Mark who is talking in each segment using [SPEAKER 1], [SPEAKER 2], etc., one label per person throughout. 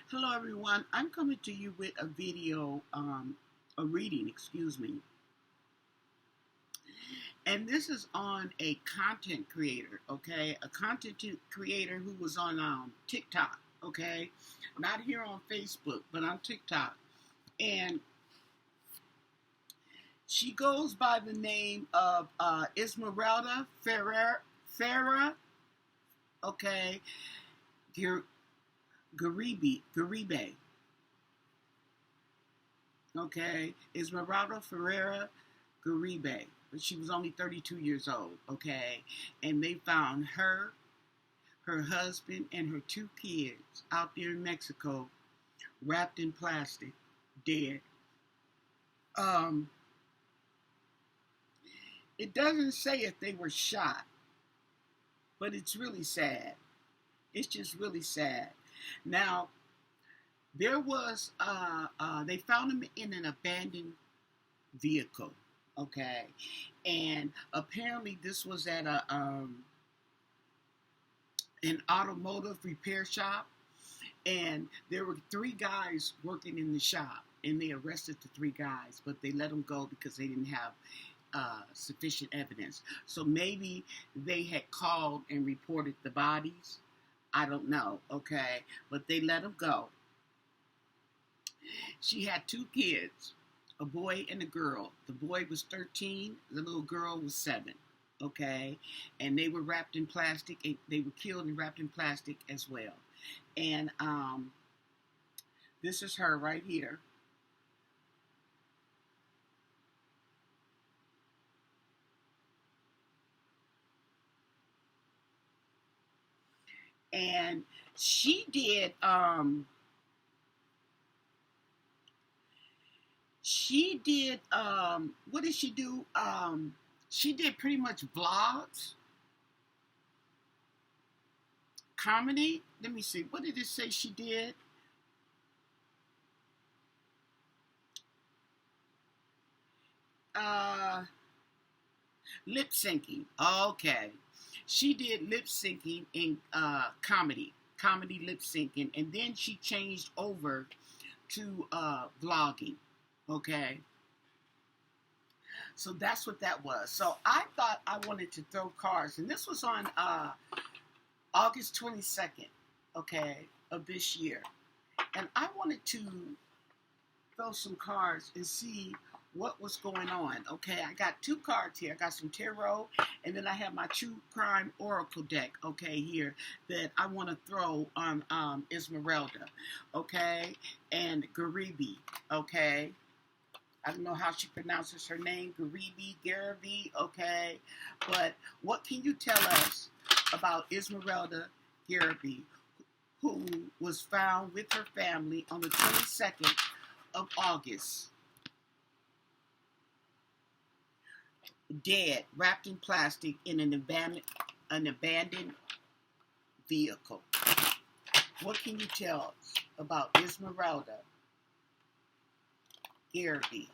[SPEAKER 1] Hello everyone, I'm coming to you with a video, a reading, excuse me. And this is on a content creator, okay? A content creator who was on TikTok, okay? Not here on Facebook, but on TikTok. And she goes by the name of Esmeralda Farah, okay? Garibay. Okay, Esmeralda Garibay, but she was only 32 years old, okay, and they found her husband, and her two kids out there in Mexico, wrapped in plastic, dead. Um, it doesn't say if they were shot, but it's really sad. It's just really sad. Now, there was, they found him in an abandoned vehicle, okay, and apparently this was at an automotive repair shop, and there were three guys working in the shop, and they arrested the three guys, but they let them go because they didn't have sufficient evidence. So maybe they had called and reported the bodies. I don't know, okay, but they let them go. She had two kids, a boy and a girl. The boy was 13, the little girl was 7, okay? And they were wrapped in plastic. They were killed and wrapped in plastic as well. And this is her right here. And she did what did she do? She did pretty much vlogs, comedy. Let me see, what did it say she did? Lip syncing. Okay, she did lip syncing in comedy lip syncing, and then she changed over to vlogging. Okay, so that's what that was. So I thought I wanted to throw cards, and this was on August 22nd, okay, of this year. And I wanted to throw some cards and see what was going on. Okay, I got two cards here. I got some tarot, and then I have my True Crime Oracle deck, okay, here, that I want to throw on Esmerelda, okay, and Garibay, okay. I don't know how she pronounces her name, Garibay, okay. But what can you tell us about Esmeralda Garibay, who was found with her family on the 22nd of August, dead, wrapped in plastic in an abandoned vehicle? What can you tell us about Esmeralda Garibay?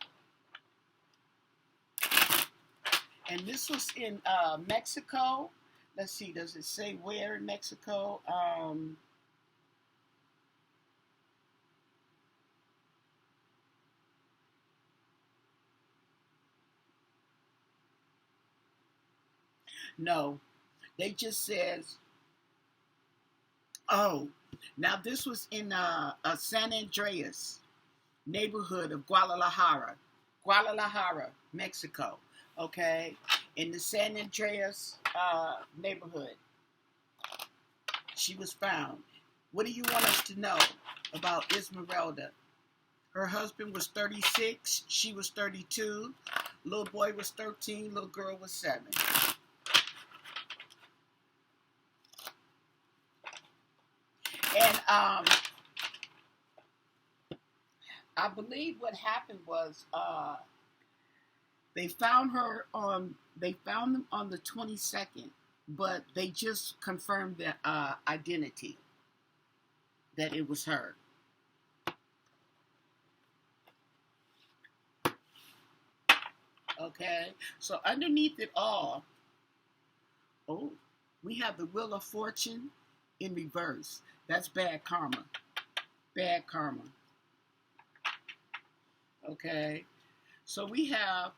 [SPEAKER 1] And this was in Mexico. Let's see, does it say where in Mexico? No, they just says, oh, now this was in San Andreas neighborhood of Guadalajara, Mexico, okay, in the San Andreas neighborhood. She was found. What do you want us to know about Esmeralda? Her husband was 36, she was 32, little boy was 13, little girl was 7. And I believe what happened was they found them on the 22nd, but they just confirmed the identity, that it was her. Okay, so underneath it all, oh, we have the Wheel of Fortune in reverse. That's bad karma. bad karma. Okay. So we have,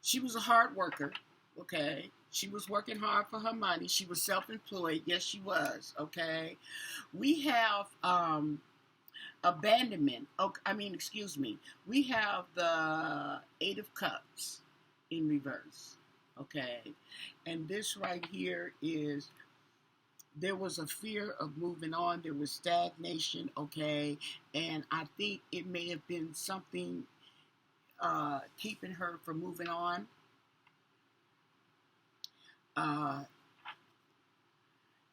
[SPEAKER 1] she was a hard worker. Okay. She was working hard for her money. She was self-employed. Yes, she was. Okay. We have abandonment. Okay, I mean, excuse me. We have the Eight of Cups in reverse. Okay. And this right here is, there was a fear of moving on. There was stagnation. Okay. And I think it may have been something keeping her from moving on. Uh,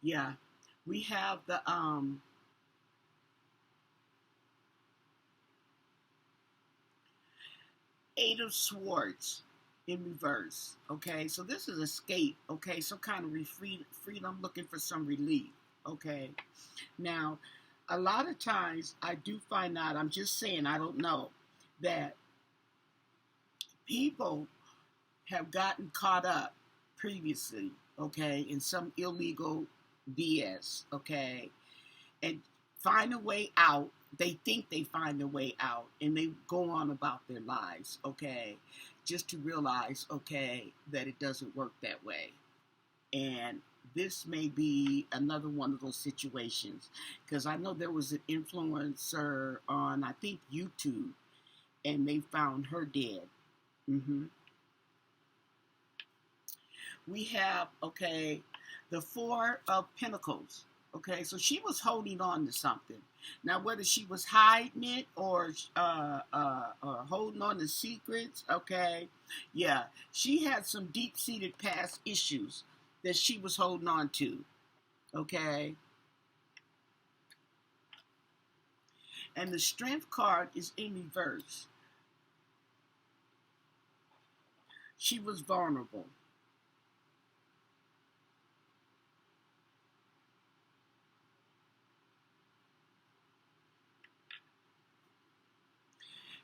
[SPEAKER 1] yeah. We have the Eight of Swords in reverse. Okay, so this is escape. Okay, some kind of freedom, looking for some relief. Okay, now a lot of times I do find out, I'm just saying, I don't know, that people have gotten caught up previously, okay, in some illegal BS, okay, and find a way out. They think they find a way out, and they go on about their lives, okay, just to realize, okay, that it doesn't work that way. And this may be another one of those situations, because I know there was an influencer on, I think, YouTube, and they found her dead. Mm-hmm. We have, okay, the Four of Pentacles. Okay, so she was holding on to something. Now, whether she was hiding it or holding on to secrets, okay, yeah, she had some deep-seated past issues that she was holding on to, okay. And the Strength card is in reverse. She was vulnerable.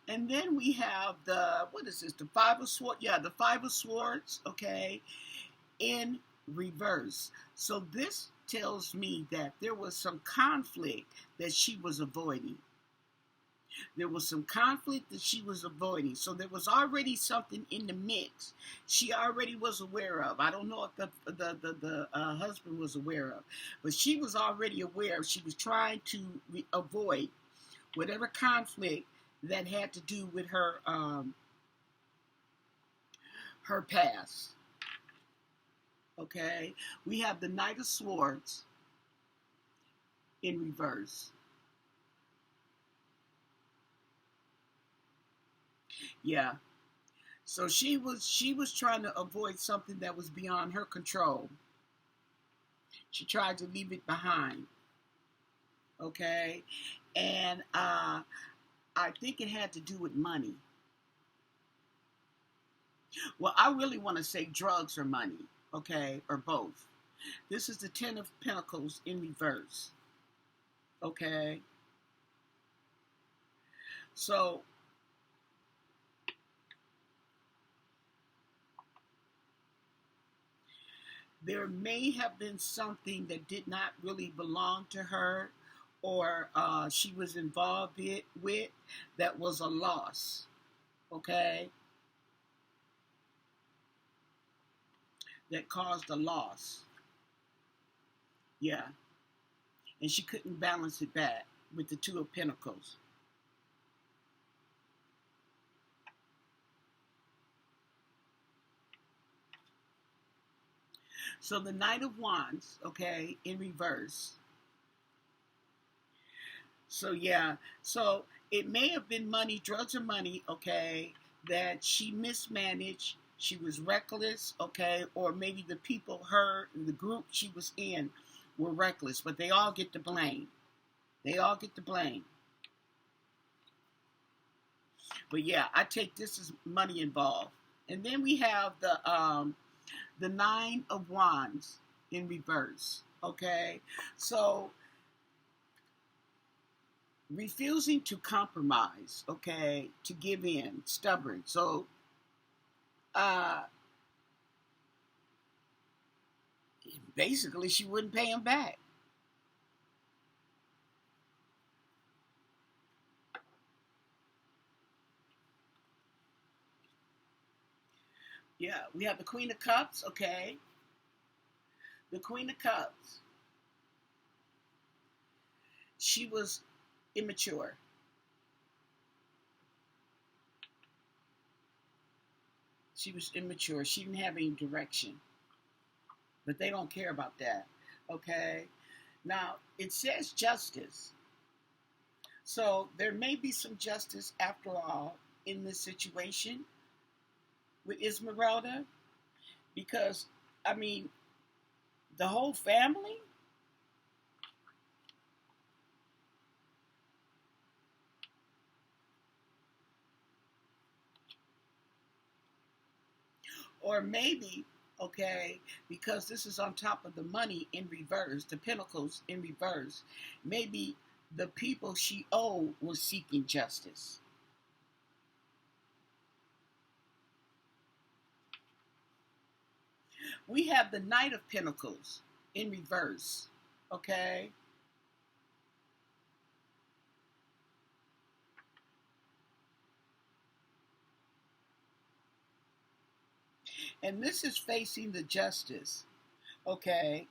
[SPEAKER 1] And then we have the, what is this? The Five of Swords. Yeah, the Five of Swords, okay, in reverse. So this tells me that there was some conflict that she was avoiding. There was some conflict that she was avoiding. So there was already something in the mix she already was aware of. I don't know if the husband was aware of, but she was already aware. She was trying to avoid whatever conflict that had to do with her her past. Okay, we have the Knight of Swords in reverse. Yeah, so she was trying to avoid something that was beyond her control. She tried to leave it behind. Okay, and I think it had to do with money. Well, I really want to say drugs or money, okay, or both. This is the Ten of Pentacles in reverse, okay? So, there may have been something that did not really belong to her, or she was involved with, that was a loss, okay? That caused a loss. Yeah. And she couldn't balance it back with the Two of Pentacles. So the Knight of Wands, okay, in reverse. So yeah, so it may have been money, drugs or money, okay, that she mismanaged. She was reckless, okay, or maybe the people, her, the group she was in were reckless, but they all get the blame. They all get the blame. But yeah, I take this as money involved. And then we have the Nine of Wands in reverse, okay? So refusing to compromise, okay, to give in, stubborn. So uh basically she wouldn't pay him back. Yeah, we have the Queen of Cups, okay? The Queen of Cups. She was immature. She was immature. She didn't have any direction. But they don't care about that, okay? Now, it says justice. So there may be some justice after all in this situation with Esmeralda because, I mean, the whole family, or maybe, okay, because this is on top of the money in reverse, the pentacles in reverse, maybe the people she owed was seeking justice. We have the Knight of Pentacles in reverse, okay? And this is facing the justice, okay?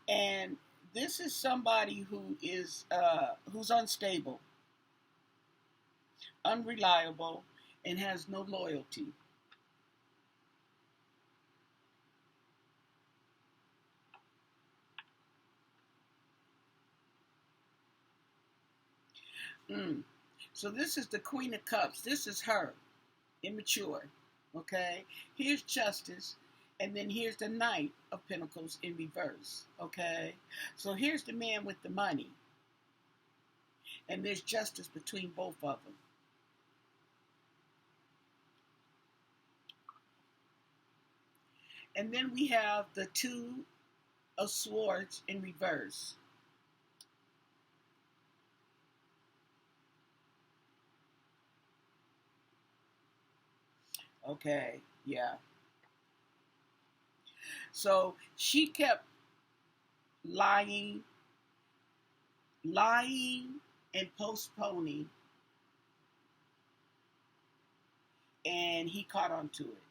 [SPEAKER 1] And this is somebody who is who's unstable, unreliable, and has no loyalty. Mm. So this is the Queen of Cups. This is her, immature. Okay? Here's justice, and then here's the Knight of Pentacles in reverse. Okay? So here's the man with the money, and there's justice between both of them. And then we have the Two of Swords in reverse. Okay, yeah. So she kept lying, lying, and postponing, and he caught on to it.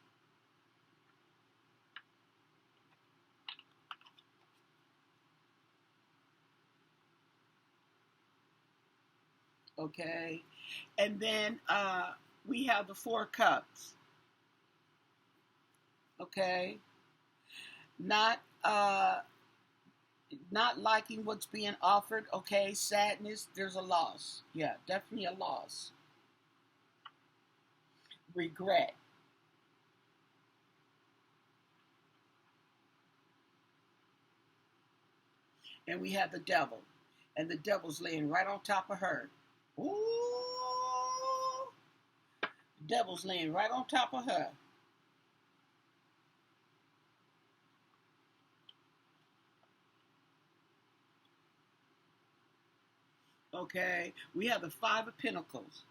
[SPEAKER 1] Okay, and then we have the Four Cups. Okay, not not liking what's being offered. Okay, sadness. There's a loss. Yeah, definitely a loss. Regret. And we have the Devil, and the Devil's laying right on top of her. Ooh, the Devil's laying right on top of her. Okay, we have the Five of Pentacles.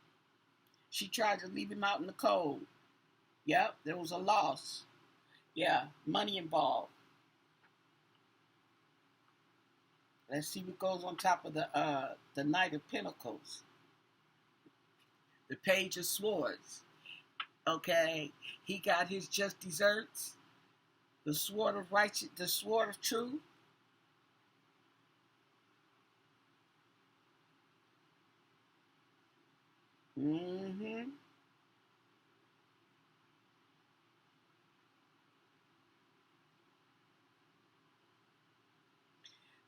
[SPEAKER 1] She tried to leave him out in the cold. Yep, there was a loss. Yeah, money involved. Let's see what goes on top of the Knight of Pentacles. The Page of Swords. Okay, he got his just desserts. The sword of righteous, the sword of truth. Mm-hmm.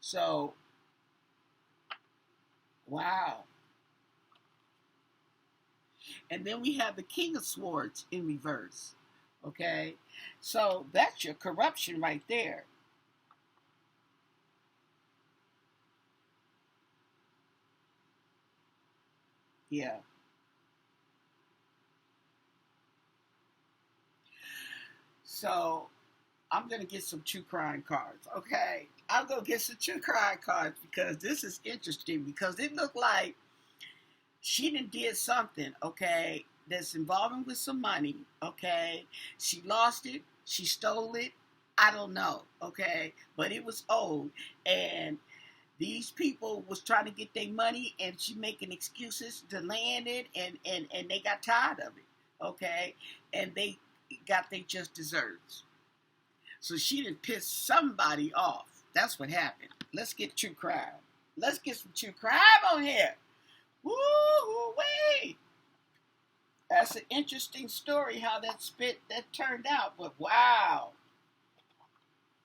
[SPEAKER 1] So, wow. And then we have the King of Swords in reverse. Okay, so that's your corruption right there. Yeah. So I'm gonna get some true crime cards. Okay, I'm gonna get some true crime cards because this is interesting because it looked like she done did something. Okay, that's involving with some money. Okay, she lost it. She stole it. I don't know. Okay, but it was owed, and these people was trying to get their money, and she making excuses to land it, and they got tired of it. Okay, and they got they just desserts. So she done pissed somebody off. That's what happened. Let's get true crime. Let's get some true crime on here. Woo-wee! That's an interesting story how that turned out. But wow.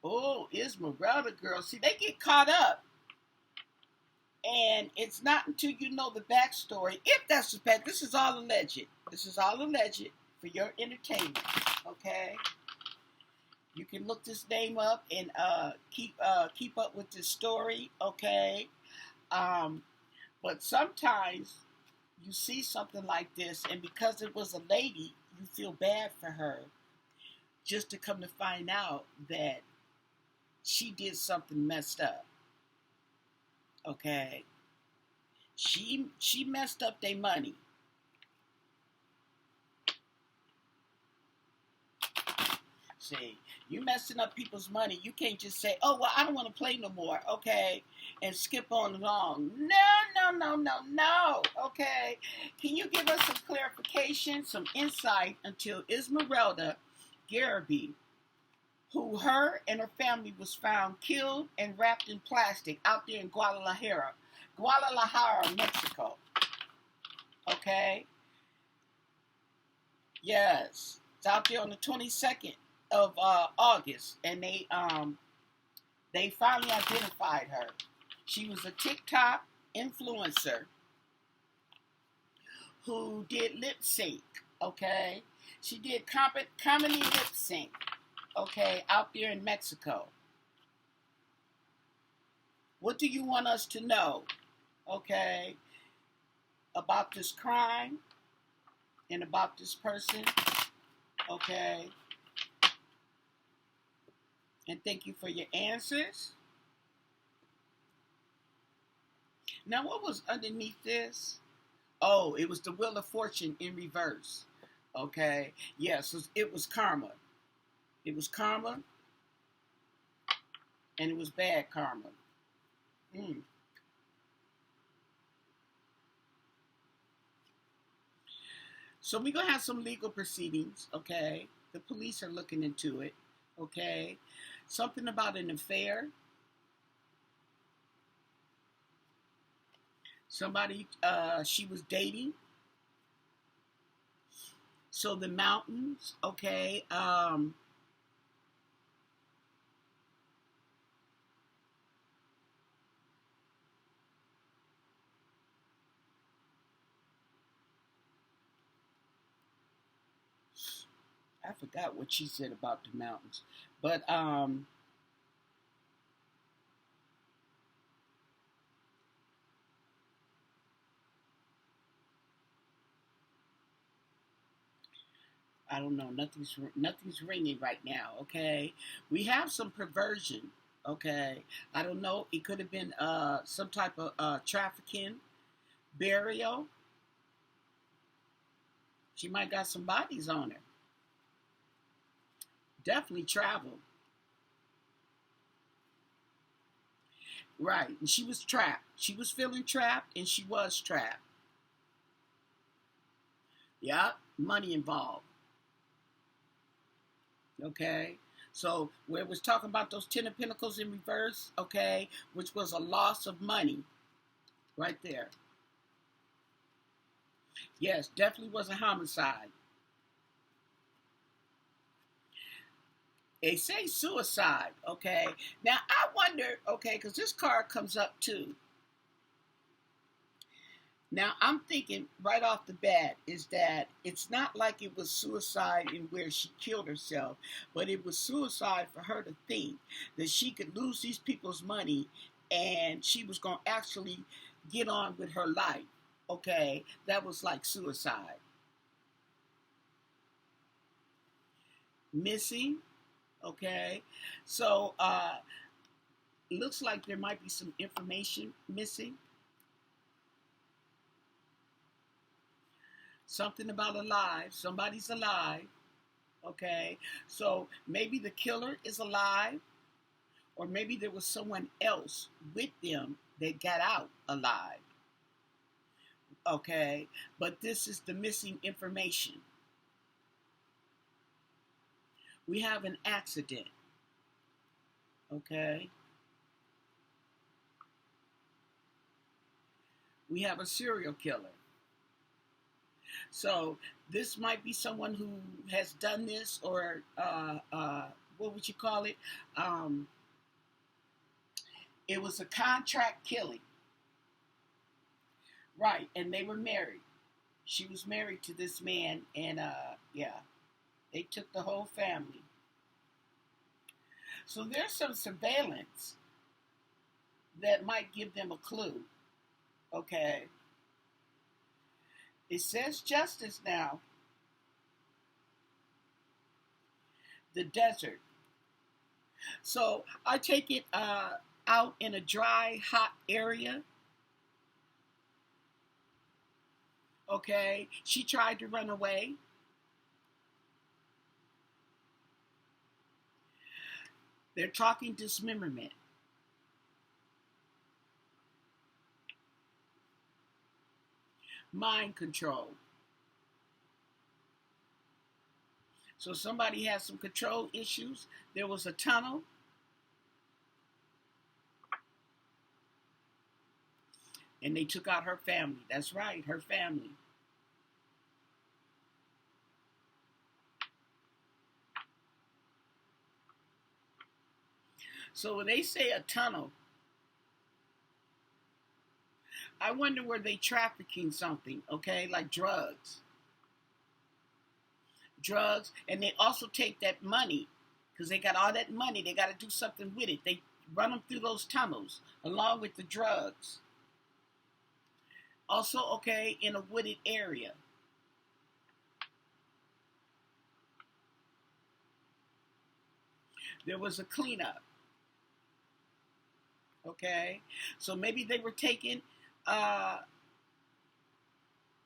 [SPEAKER 1] Oh, Esmeralda girl. See, they get caught up. And it's not until you know the backstory, if that's the fact. This is all alleged. This is all alleged for your entertainment. Okay? You can look this name up and keep up with this story. Okay? But sometimes you see something like this, and because it was a lady, you feel bad for her, just to come to find out that she did something messed up. Okay, she messed up their money. See, you messing up people's money. You can't just say, "Oh well, I don't want to play no more." Okay, and skip on along. No. Okay, can you give us some clarification, some insight until Esmeralda Garibay, who her and her family was found killed and wrapped in plastic out there in Guadalajara, Mexico. Okay? Yes. It's out there on the 22nd of August, and they finally identified her. She was a TikTok influencer who did lip sync, okay? She did comedy lip sync, okay, out there in Mexico. What do you want us to know, okay, about this crime and about this person, okay? And thank you for your answers. Now, what was underneath this? Oh, it was the Wheel of Fortune in reverse, okay? Yes, it was karma. It was karma, and it was bad karma. So we're going to have some legal proceedings, okay? The police are looking into it, okay? Something about an affair. Somebody she was dating. So the mountains, okay? I forgot what she said about the mountains. But I don't know. Nothing's ringing right now. Okay, we have some perversion. Okay, I don't know. It could have been some type of trafficking, burial. She might got some bodies on her. Definitely travel. Right, and she was trapped. She was feeling trapped, and she was trapped. Yeah, money involved. Okay, so where it was talking about those 10 of Pentacles in reverse, okay, which was a loss of money, right there. Yes, definitely was a homicide. They say suicide, okay. Now I wonder, okay, because this card comes up too. Now, I'm thinking right off the bat is that it's not like it was suicide in where she killed herself, but it was suicide for her to think that she could lose these people's money and she was going to actually get on with her life. Okay, that was like suicide. Missing, okay. So, looks like there might be some information missing. Something about alive. Somebody's alive. Okay. So maybe the killer is alive, or maybe there was someone else with them that got out alive. Okay. But this is the missing information. We have an accident, okay? We have a serial killer. So this might be someone who has done this, or what would you call it? It was a contract killing, right? And they were married. She was married to this man, and yeah, they took the whole family. So there's some surveillance that might give them a clue. Okay. It says justice now. The desert. So I take it out in a dry, hot area. Okay. She tried to run away. They're talking dismemberment. Mind control. So somebody has some control issues. There was a tunnel. And they took out her family. That's right, her family. So when they say a tunnel, I wonder were they trafficking something, okay, like drugs. Drugs, and they also take that money, because they got all that money, they got to do something with it. They run them through those tunnels, along with the drugs. Also, okay, in a wooded area. There was a cleanup. Okay, so maybe they were taking,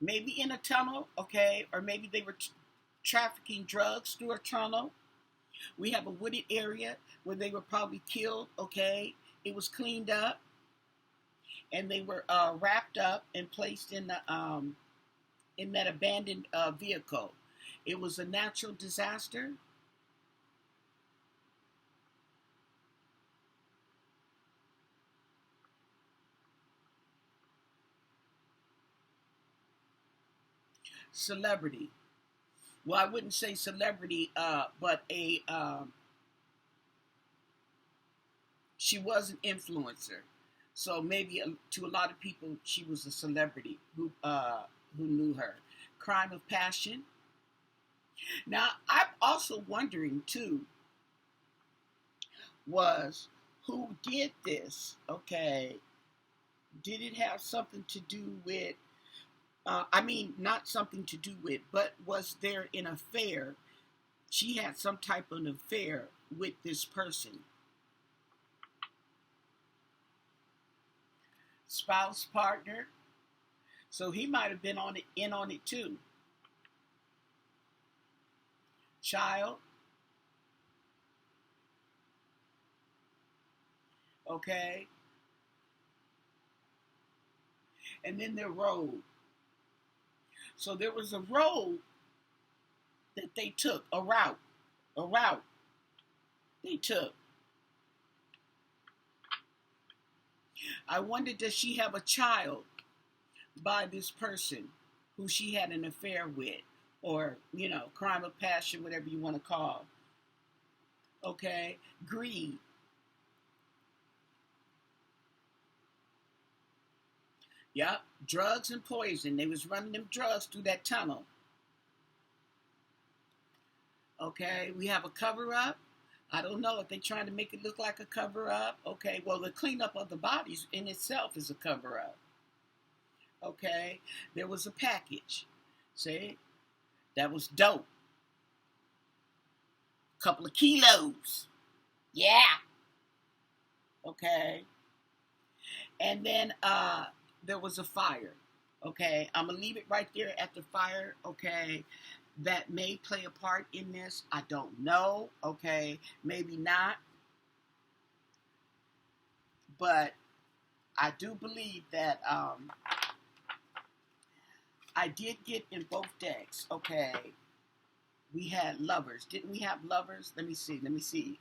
[SPEAKER 1] maybe in a tunnel, okay, or maybe they were trafficking drugs through a tunnel. We have a wooded area where they were probably killed, okay. It was cleaned up, and they were wrapped up and placed in that abandoned vehicle. It was a natural disaster. Celebrity. Well, I wouldn't say celebrity, but she was an influencer. So maybe to a lot of people, she was a celebrity who knew her. Crime of passion. Now, I'm also wondering too, was who did this? Okay, did it have something to do with? I mean, not something to do with, but was there an affair? She had some type of affair with this person. Spouse, partner. So he might have been in on it too. Child. Okay. And then their road. So there was a road that they took, a route they took. I wonder, does she have a child by this person who she had an affair with, or, crime of passion, whatever you want to call. Okay, greed. Yep, drugs and poison. They was running them drugs through that tunnel. Okay, we have a cover-up. I don't know if they're trying to make it look like a cover-up. Okay, well, the cleanup of the bodies in itself is a cover-up. Okay, there was a package. See, that was dope. Couple of kilos. Yeah. Okay. And then there was a fire. Okay, I'm gonna leave it right there at the fire. Okay, that may play a part in this. I don't know. Okay, maybe not. But I do believe that I did get in both decks. Okay, We had lovers. Didn't we have lovers? Let me see. Let me see.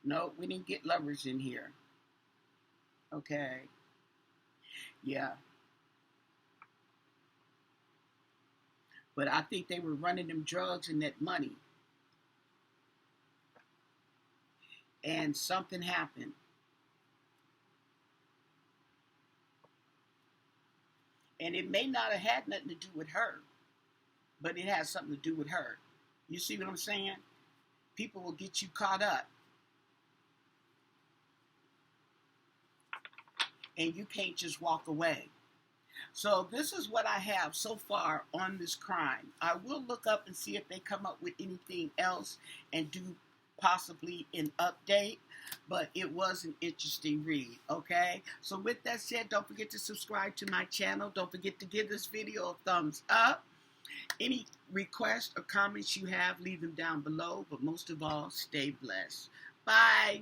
[SPEAKER 1] No, we didn't get lovers in here. Okay. Yeah. But I think they were running them drugs and that money. And something happened. And it may not have had nothing to do with her, but it has something to do with her. You see what I'm saying? People will get you caught up. And you can't just walk away. So this is what I have so far on this crime. I will look up and see if they come up with anything else and do possibly an update, but it was an interesting read, okay? So with that said, don't forget to subscribe to my channel. Don't forget to give this video a thumbs up. Any requests or comments you have, leave them down below, but most of all, stay blessed. Bye.